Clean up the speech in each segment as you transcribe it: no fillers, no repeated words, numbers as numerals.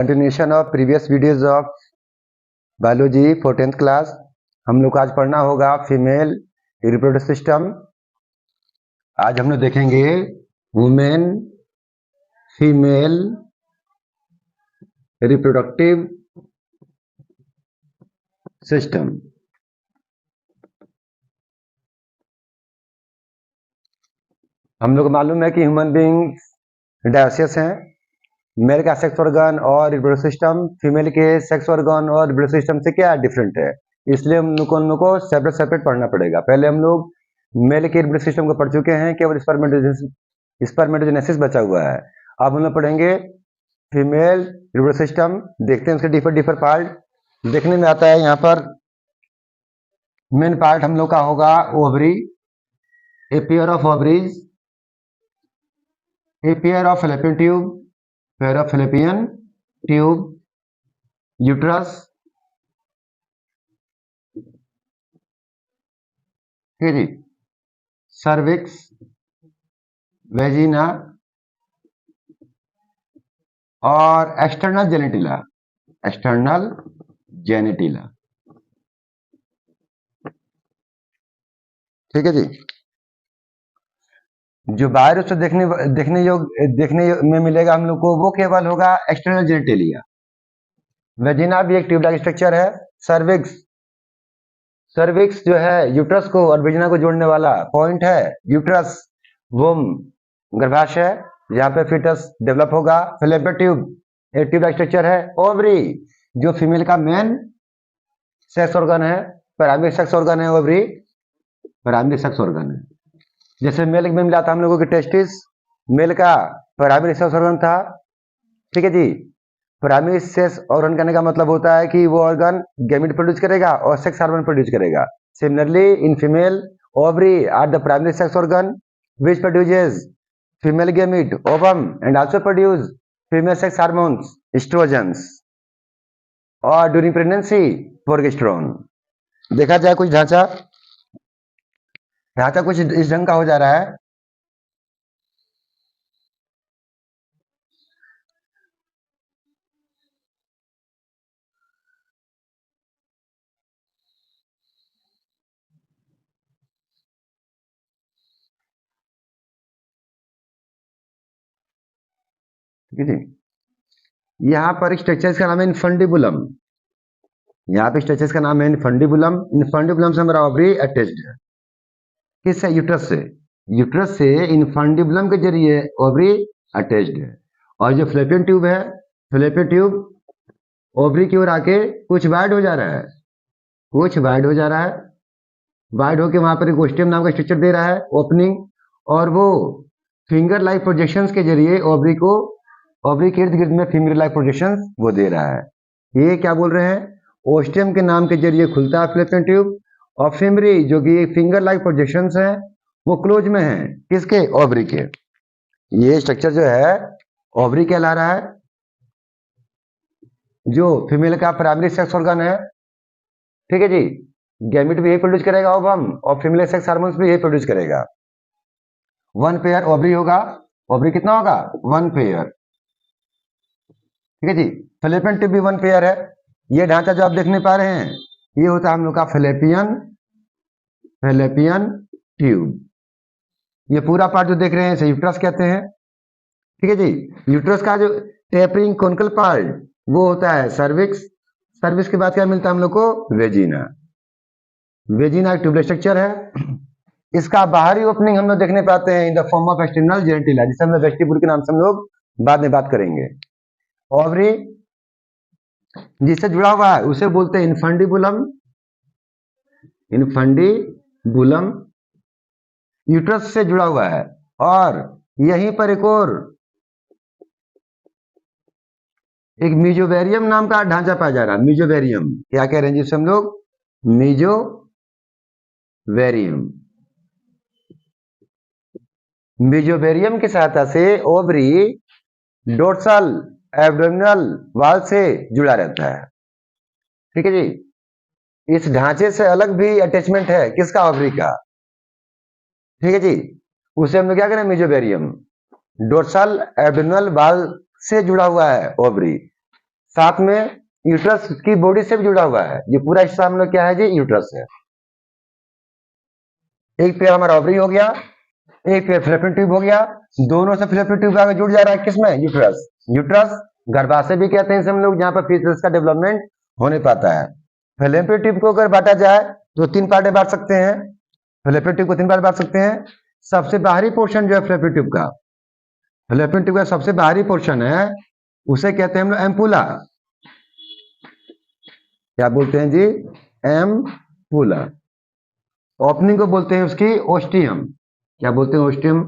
Continuation of previous videos of biology for 10th class. हम लोग को आज पढ़ना होगा फीमेल रिप्रोडक्टिव सिस्टम। आज हम लोग देखेंगे वुमेन फीमेल रिप्रोडक्टिव सिस्टम। हम लोग को मालूम है कि ह्यूमन बींग्स डायवर्सियस हैं। मेल का सेक्स ऑर्गन और रिप्रोडक्टिव सिस्टम फीमेल के सेक्स ऑर्गन और रिप्रोडक्टिव सिस्टम से क्या डिफरेंट है, इसलिए हम लोग को सेपरेट पढ़ना पड़ेगा। पहले हम लोग मेल के रिप्रोडक्टिव सिस्टम को पढ़ चुके हैं, केवल स्पर्मेटोजेनेसिस बचा हुआ है। अब हम लोग पढ़ेंगे फीमेल रिप्रोडक्टिव सिस्टम। देखते हैं उसके डिफर पार्ट। देखने में आता है यहाँ पर मेन पार्ट हम लोग का होगा ovary, a pair of ovaries, a pair of fallopian tube, uterus, ठीक है जी, cervix, vagina और external genitalia। ठीक है जी। जो बाहर उससे देखने में मिलेगा हम लोग को, वो केवल होगा एक्सटर्नल जेनिटेलिया। वेजिना भी एक ट्यूब लाइक स्ट्रक्चर है। सर्विक्स जो है यूट्रस को और वेजिना को जोड़ने वाला पॉइंट है। यूट्रस वोम गर्भाशय, जहाँ पे फीटस डेवलप होगा। फैलोपियन ट्यूब एक ट्यूब लाइक स्ट्रक्चर है। ओवरी जो फीमेल का मेन सेक्स ऑर्गन है, प्राइमरी सेक्स ऑर्गन है। ओवरी प्राइमरी सेक्स ऑर्गन है। जैसे मेल में मिला था हम लोगों के टेस्टिस, मेल का प्राइमरी सेक्स ऑर्गन था। ठीक है जी। प्राइमरी सेक्स ऑर्गन करने का मतलब होता है कि वो ऑर्गन गैमेट प्रोड्यूस करेगा और सेक्स हार्मोन प्रोड्यूस करेगा। Similarly in female ovary are the primary sex organ which produces female gamete ovum and also produce female sex hormones estrogens और ड्यूरिंग प्रेगनेंसी प्रोजेस्टेरोन। देखा जाए कुछ ढांचा कुछ इस ढंग का हो जा रहा है। ठीक है जी। यहाँ पर स्ट्रक्चर का नाम है इनफंडिबुलम। यहाँ पे स्ट्रक्चर का नाम है इनफंडिबुलम। इनफंडिबुलम से हमारा ओवरी अटैच्ड है। किससे? यूट्रस से। यूट्रस से इनफंडिबुलम के जरिए ओवरी अटैच्ड है। और जो फ्लैपियन ट्यूब है, फ्लैपियन ट्यूब ओवरी की ओर आके कुछ वाइड हो जा रहा है, वाइड होके वहां पर ओस्टियम नाम का स्ट्रक्चर दे रहा है, ओपनिंग। और वो फिंगर लाइक प्रोजेक्शंस के जरिए ओवरी के इर्द गिर्द में फिंगर लाइक प्रोजेक्शंस वो दे रहा है। ये क्या बोल रहे हैं? ओस्टियम के नाम के जरिए खुलता है फ्लैपियन ट्यूब, और फिमरी जो कि फिंगर लाइक प्रोजेक्शंस है वो क्लोज में है। किसके? ओवरी के। ये स्ट्रक्चर जो है ओवरी कहला रहा है, जो फीमेल का प्राइमरी सेक्स ऑर्गन है। ठीक है जी। गैमेट भी यही प्रोड्यूस करेगा ओवम, और फीमेल सेक्स हार्मोन्स भी यही प्रोड्यूस करेगा। वन पेयर ओवरी होगा। ओवरी कितना होगा? One pair. ठीक है जी। फैलोपियन ट्यूब भी वन पेयर है। ये ढांचा जो आप देखने पा रहे हैं, ये होता है हम लोग का फैलोपियन ट्यूब। ये पूरा पार्ट जो देख रहे हैं इसे यूट्रस कहते हैं। ठीक है जी। यूट्रस का जो टेपरिंग कोनिकल पार्ट वो होता है सर्विक्स। सर्विक्स के बाद क्या मिलता है हम लोग को? वेजिना। वेजिना एक ट्यूबलेस स्ट्रक्चर है। इसका बाहरी ओपनिंग हम लोग देखने पाते हैं in the form of external genitalia, जिसे हम लोग वेस्टिब्यूल के नाम से हम लोग बाद में बात करेंगे। ओवरी जिससे जुड़ा हुआ है उसे बोलते हैं इनफंडिबुलम। यूट्रस से जुड़ा हुआ है। और यहीं पर एक मीजोवेरियम नाम का ढांचा पाया जा रहा है। मीजोवेरियम क्या कह रहे हैं जिसे हम लोग? मीजोवेरियम की सहायता से ओवरी डोर्सल एब्डोमिनल वॉल से जुड़ा रहता है। ठीक है जी। इस ढांचे से अलग भी अटैचमेंट है किसका? ओवरी का। ठीक है जी। उसे हम लोग क्या करें? मीजोवेरियम। डोर्सल एब्डोमिनल वॉल से जुड़ा हुआ है ओवरी। साथ में यूट्रस की बॉडी से भी जुड़ा हुआ है। ये पूरा हिस्सा हम लोग क्या है जी, यूट्रस है। एक पेयर हमारा ओवरी हो गया, एक पेयर फैलोपियन ट्यूब हो गया। दोनों से फैलोपियन ट्यूब आगे जुड़ जा रहा है किसमें, यूट्रस। यूट्रस गर्भाशय भी कहते हैं इसे हम लोग, जहां पर फीटस का डेवलपमेंट होने पाता है। फैलोपियन ट्यूब को अगर बांटा जाए तो 3 पार्ट में बांट सकते हैं। फैलोपियन ट्यूब को 3 पार्ट बांट सकते हैं। सबसे बाहरी पोर्शन जो है फैलोपियन ट्यूब का, फैलोपियन ट्यूब का सबसे बाहरी पोर्शन है, उसे कहते हैं हम लोग एम्पुला। क्या बोलते हैं जी, एम्पुला। ओपनिंग को बोलते हैं उसकी ओस्टियम। क्या बोलते हैं, ओस्टियम।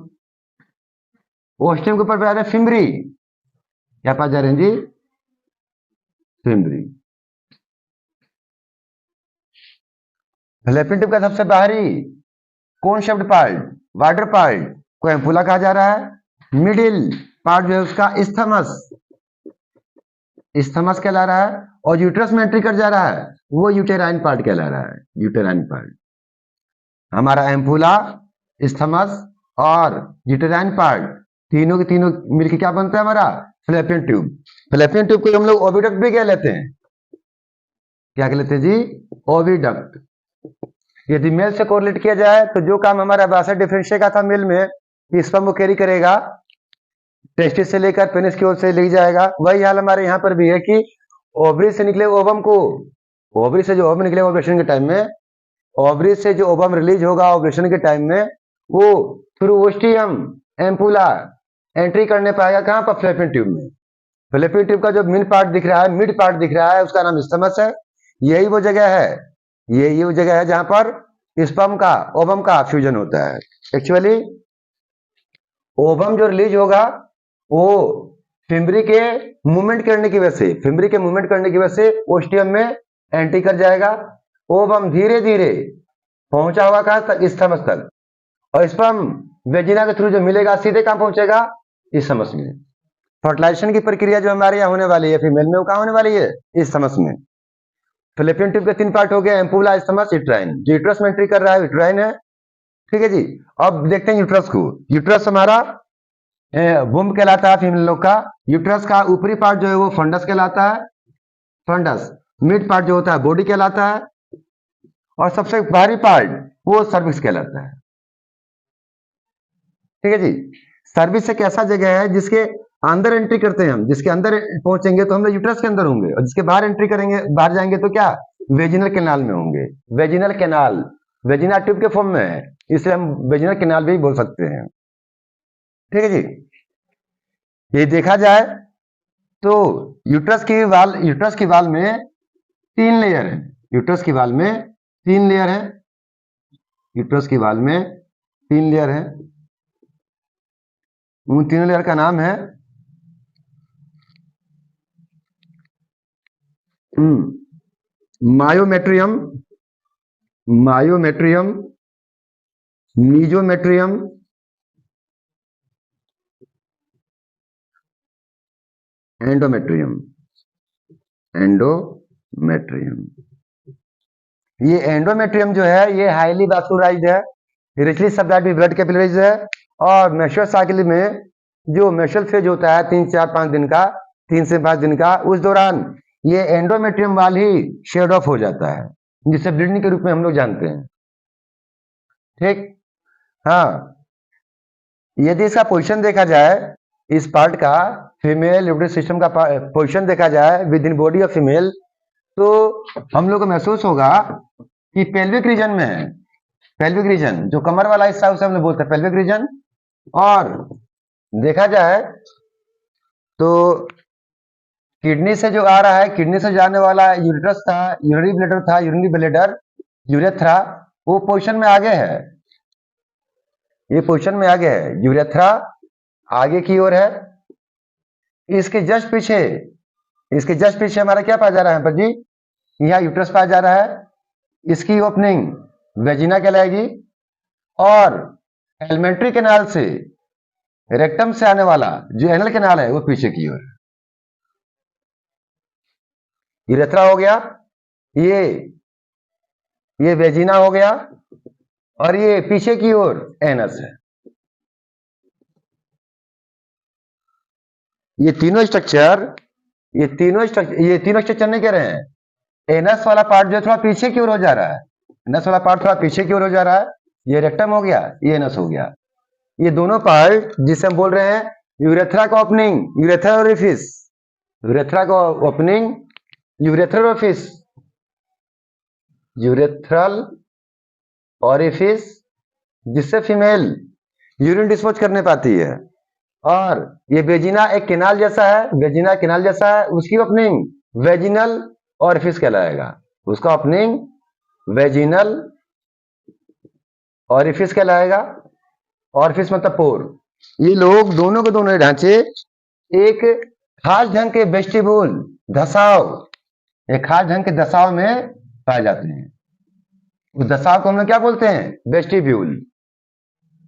ओस्टियम के ऊपर पे आ रहे हैं फिम्बरी। क्या पास जा रहे हैं जी, फिम्बरी। फैलोपियन ट्यूब का सबसे बाहरी कौन शब्द पार्ट, वाटर पार्ट को एम्पुला कहा जा रहा है। मिडिल पार्ट जो है उसका इस्थमस, इस्थमस कहला रहा है। और यूट्रस में एंट्री कर जा रहा है वो यूटेराइन पार्ट कहला रहा है, यूटेराइन पार्ट। हमारा एम्पुला, इस्थमस और यूटेराइन पार्ट, तीनों के तीनों मिलकर क्या बनता है हमारा, फैलोपियन ट्यूब। फैलोपियन ट्यूब को हम लोग ओविडक्ट भी कह लेते हैं। क्या कह लेते हैं जी, ओविडक्ट। यदि मेल से कोरिलेट किया जाए तो जो काम हमारा बासा डिफरेंशिया का था मेल में, स्पर्म को कैरी करेगा, टेस्टिस से लेकर पेनिस की ओर से ले जाएगा, वही हाल हमारे यहाँ पर भी है कि ओवरी से निकले ओवम को, ओवरी से जो ओवम निकले ओवरेशन के टाइम में, ओवरी से जो ओवम रिलीज होगा ओवरेशन के टाइम में, वो थ्रू ओस्टियम एम्पुला एंट्री करने पाएगा कहां पर, फैलोपियन ट्यूब में। फैलोपियन ट्यूब का जो मिड पार्ट दिख रहा है, मिड पार्ट दिख रहा है, उसका नाम इस्थमस है। यही वो जगह है, ये वो जगह है जहां पर स्पर्म का ओवम का फ्यूजन होता है। एक्चुअली ओवम जो रिलीज होगा वो फिम्बरी के मूवमेंट करने की वजह से, फिम्बरी के मूवमेंट करने की वजह से ओस्टियम में एंट्री कर जाएगा। ओवम धीरे धीरे पहुंचा हुआ कहां तक, इस्थमस तक, और स्पर्म वेजिना के थ्रू जो मिलेगा सीधे कहां पहुंचेगा, इस्थमस में। फर्टिलाइजेशन की प्रक्रिया जो हमारे यहाँ होने वाली है फीमेल में, वो कहां होने वाली है, इस्थमस में। फैलोपियन ट्यूब के 3 पार्ट हो गए, एम्पुला, इस्थमस, यूट्राइन। जो यूट्रस में एंट्री कर रहा है यूट्राइन है, ठीक है जी। अब देखते हैं यूट्रस को। यूट्रस हमारा वुम्ब कहलाता है फीमेल लोग का। यूट्रस का ऊपरी पार्ट जो है वो फंडस कहलाता है, फंडस। मिड पार्ट जो होता है बॉडी कहलाता है, और सबसे बाहरी पार्ट वो सर्विक्स कहलाता है, ठीक है जी। सर्विक्स एक ऐसा जगह है जिसके अंदर एंट्री करते हैं हम, जिसके अंदर पहुंचेंगे तो हम लोग यूट्रस के अंदर होंगे, और जिसके बाहर एंट्री करेंगे, बाहर जाएंगे तो क्या, वेजिनल कैनाल में होंगे। वेजिनल कैनाल वेजिना ट्यूब के फॉर्म में है, इसलिए हम वेजिनल कैनाल भी बोल सकते हैं, ठीक है जी। ये देखा जाए तो यूट्रस की वाल में 3 लेयर है। यूट्रस की वाल में 3 लेयर है, यूट्रस की वाल में 3 लेयर है। उन 3 लेयर का नाम है मायोमेट्रियम, मायोमेट्रियम, मीजोमेट्रियम, एंडोमेट्रियम, एंडोमेट्रियम। ये एंडोमेट्रियम जो है ये हाईली वास्कुलराइज्ड है, richly supplied with blood capillaries है, और मेंस्ट्रुअल साइकिल में जो मेंस्ट्रुअल फेज होता है 3 4 5 दिन का, 3 से 5 दिन का, उस दौरान ये एंडोमेट्रियम वाल ही शेड ऑफ हो जाता है, जिसे ब्लीडिंग के रूप में हम लोग जानते हैं, ठीक। हाँ, यदि इसका पोजीशन देखा जाए, इस पार्ट का फीमेल रिप्रोडक्टिव सिस्टम का पोजीशन देखा जाए with in body of female, तो हम लोग को महसूस होगा कि पेल्विक रीजन में है। पेल्विक रीजन जो कमर वाला हिस्सा उसे हम लोग बोलते हैं पेल्विक रीजन। और देखा जाए तो किडनी से जो आ रहा है, किडनी से जाने वाला यूरेट्रस था, यूरिनरी ब्लैडर था, यूरिनरी ब्लैडर, यूरेथ्रा, वो पोजीशन में आगे है, ये पोजीशन में आगे है, यूरेथ्रा आगे की ओर है। इसके जस्ट पीछे, इसके जस्ट पीछे हमारा क्या पाया जा रहा है पर जी, यहाँ यूट्रस पाया जा रहा है। इसकी ओपनिंग वेजिना कहलाएगी, और एलिमेंट्री कैनाल से, रेक्टम से आने वाला जो एनल कैनाल है वो पीछे की ओर। यूरेथ्रा हो गया, ये वेजिना हो गया, और ये पीछे की ओर एनस है। ये तीनों स्ट्रक्चर ये तीनों स्ट्रक्चर नहीं कह रहे हैं। एनस वाला पार्ट जो थोड़ा पीछे की ओर हो जा रहा है, एनस वाला पार्ट थोड़ा पीछे की ओर हो जा रहा है, ये रेक्टम हो गया, ये एनस हो गया। ये दोनों पार्ट जिसे हम बोल रहे हैं यूरेथ्रा का ओपनिंग, यूरेथ्रल ओरिफिस, यूरेथ्रा का opening, urethral orifice, urethral orifice, जिससे फीमेल यूरिन डिस्पोज करने पाती है। और ये वेजिना एक केनाल जैसा है, वेजिना केनाल जैसा है, उसकी ओपनिंग वेजिनल ओरिफिस कहलाएगा, उसका ओपनिंग वेजिनल ओरिफिस कहलाएगा। ओरिफिस मतलब पोर। ये लोग दोनों के दोनों ढांचे एक खास ढंग के वेस्टिब्यूल धसाव, एक खास ढंग के धसाव में पाए जाते हैं। उस धसाव को हम लोग क्या बोलते हैं? वेस्टिब्यूल।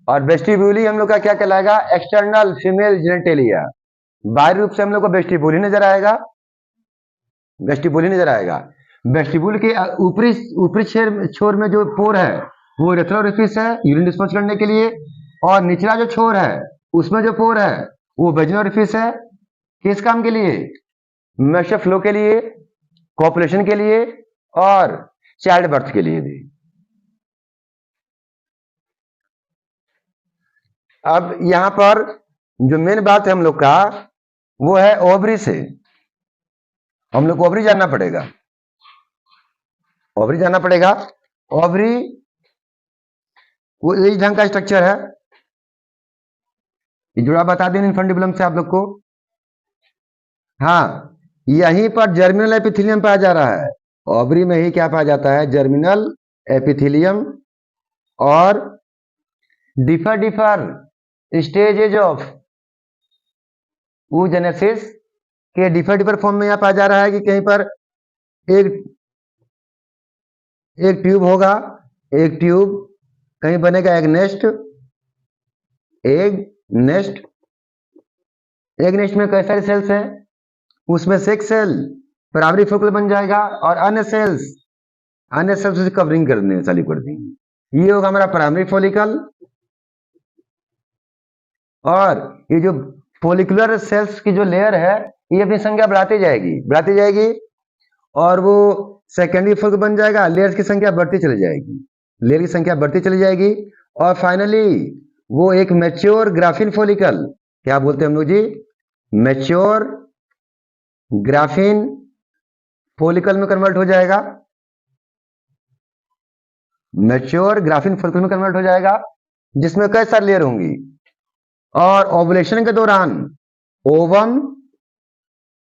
और वेस्टिब्यूल ही हम लोग का क्या कहलाएगा? External female genitalia. बाहरी रूप से हम लोग को वेस्टिब्यूल ही नजर आएगा, वेस्टिब्यूल ही नजर आएगा। वेस्टिब्यूल के ऊपरी छोर में जो पोर है वो यूरेथ्रल ओरिफिस है, यूरिन डिस्पोज करने के लिए। और निचला जो छोर है उसमें जो पोर है वो वेजिनल ओरिफिस है। किस काम के लिए? मेंस्ट्रुअल फ्लो के लिए, कॉपुलेशन के लिए और चाइल्ड बर्थ के लिए भी। अब यहां पर जो मेन बात है हम लोग का वो है ओवरी से। हम लोग को ओवरी जानना पड़ेगा, ओवरी जानना पड़ेगा। ओवरी वो इस ढंग का स्ट्रक्चर है, ये जुड़ा बता दें इनफंडिबुलम से आप लोग को। हाँ, यहीं पर जर्मिनल एपिथेलियम पाया जा रहा है। ओवरी में ही क्या पाया जाता है? Germinal epithelium. और डिफर स्टेजेज ऑफ oogenesis के डिफर फॉर्म में यहां पाया जा रहा है कि कहीं पर एक ट्यूब होगा, एक ट्यूब, कहीं बनेगा एक नेस्ट, नेस्ट में कई सारे सेल्स हैं, उसमें से एक सेल प्राइमरी फोकल बन जाएगा और अन्य सेल्स उसे कवरिंग करने चालू कर देंगे। ये होगा हमारा प्राइमरी फॉलिकल। और ये जो फॉलिकुलर सेल्स की जो लेयर है ये अपनी संख्या बढ़ाती जाएगी और वो सेकेंडरी फोकल बन जाएगा, लेयर्स की संख्या बढ़ती चली जाएगी, लेयर की संख्या बढ़ती चली जाएगी। और फाइनली वो एक मैच्योर ग्राफिन फॉलिकल, क्या बोलते हैं हम लोग जी? मैच्योर ग्राफिन फॉलिकल में कन्वर्ट हो जाएगा, मैच्योर ग्राफिन फॉलिकल में कन्वर्ट हो जाएगा, जिसमें कई सारी लेयर होंगी। और ओवुलेशन के दौरान ओवम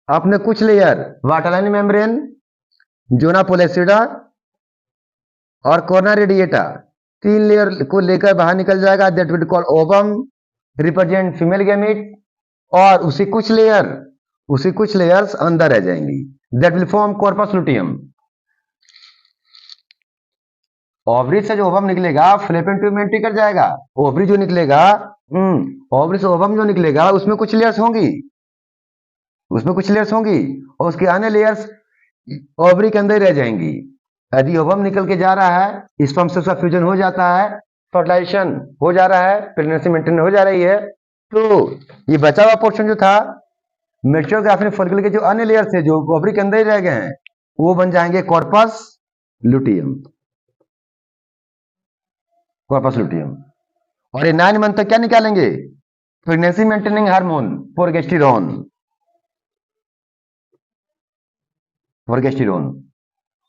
अपने कुछ लेयर वाटरलाइन मेम्ब्रेन, जोना पोलेसिडा और कोर्ना रेडिएटा, 3 लेयर को लेकर बाहर निकल जाएगा। That will call ovum, represent female gamete. और उसी कुछ लेयर्स अंदर रह जाएंगी, that will form corpus luteum. Ovary से जो ओवम निकलेगा फ्लैपेन ट्यूब में एंट्री कर जाएगा। ओवरी जो निकलेगा, ओवरी से ओवम जो निकलेगा उसमें कुछ लेयर्स होंगी, और उसके अन्य लेयर्स ओवरी के अंदर ही रह जाएंगी। यदि ओवम निकल के जा रहा है, स्पर्म से उसका फ्यूजन हो जाता है, फर्टिलाइजेशन हो जा रहा है, प्रेगनेंसी मेंटेन हो जा रही है, तो ये बचा हुआ पोर्शन जो था मैच्योर ग्राफिन फॉलिकल के जो अन्य लेयर थे जो ओवरी के अंदर ही रह गए हैं, वो बन जाएंगे कॉर्पस लुटियम। और ये 9 मंथ तक क्या निकालेंगे? Pregnancy maintaining hormone progesterone.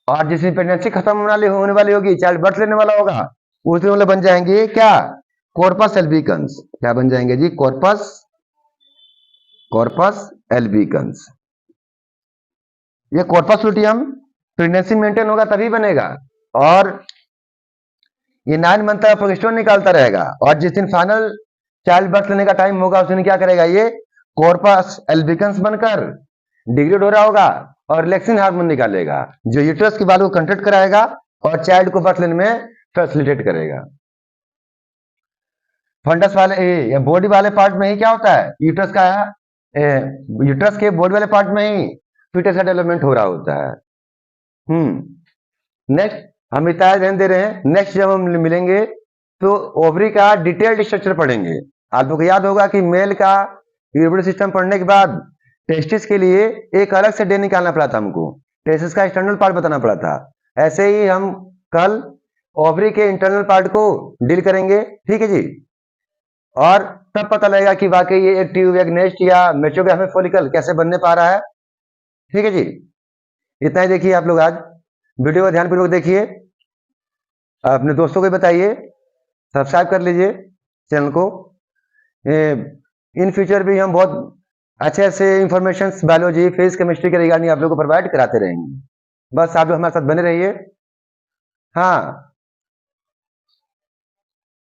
और जिसमें प्रेगनेंसी खत्म होने वाली होगी, चाइल्ड बर्थ लेने वाला होगा, उसमें वाले बन जाएंगे क्या? Corpus albicans. क्या बन जाएंगे जी? Corpus albicans. ये कॉर्पस लुटियम प्रेगनेंसी मेंटेन होगा तभी बनेगा। और ये 9 मंथ तक प्रोजेस्टेरोन निकालता रहेगा। और जिस दिन फाइनल चाइल्ड बर्थ लेने का टाइम होगा उस दिन क्या करेगा? ये कॉर्पस एल्बिकन्स बनकर डिग्रेड हो रहा होगा और रिलैक्सिन हार्मोन निकालेगा, जो यूट्रस की बाल को कंट्रैक्ट कराएगा और चाइल्ड को बर्थ लेने में फैसिलिटेट करेगा। फंडस वाले या बॉडी वाले पार्ट में ही क्या होता है? यूट्रस के बॉडी वाले पार्ट में ही फीटस का डेवलपमेंट हो रहा होता है। नेक्स्ट हम इतना ध्यान दे रहे हैं, नेक्स्ट जब हम मिलेंगे तो ओवरी का डिटेल्ड स्ट्रक्चर पढ़ेंगे। आप लोग को याद होगा कि मेल का रिप्रोडक्टिव सिस्टम पढ़ने के बाद टेस्टिस के लिए एक अलग से डे निकालना पड़ा था हमको, टेस्टिस का एक्सटर्नल पार्ट बताना पड़ा था। ऐसे ही हम कल ओवरी के इंटरनल पार्ट को डील करेंगे, ठीक है जी। और तब पता लगेगा कि वाकई ये एक ट्यूब, एक नेस्ट या मेचोग्राफिक फॉलिकल कैसे बनने पा रहा है, ठीक है जी। इतना ही देखिए आप लोग, आज वीडियो को ध्यानपूर्वक देखिए, अपने दोस्तों को बताइए, सब्सक्राइब कर लीजिए चैनल को। इन फ्यूचर भी हम बहुत अच्छे अच्छे इंफॉर्मेशन बायोलॉजी, फिजिक्स, केमिस्ट्री के रिगार्डिंग आप लोगों को प्रोवाइड कराते रहेंगे। बस आप लोग हमारे साथ बने रहिए। हाँ,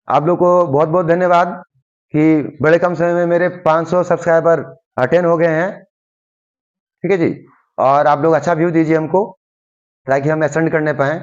आप लोग को बहुत बहुत धन्यवाद कि बड़े कम समय में मेरे 500 सब्सक्राइबर अटेन हो गए हैं, ठीक है जी। और आप लोग अच्छा व्यू दीजिए हमको, ताकि हम एक्सटेंड करने पाएँ।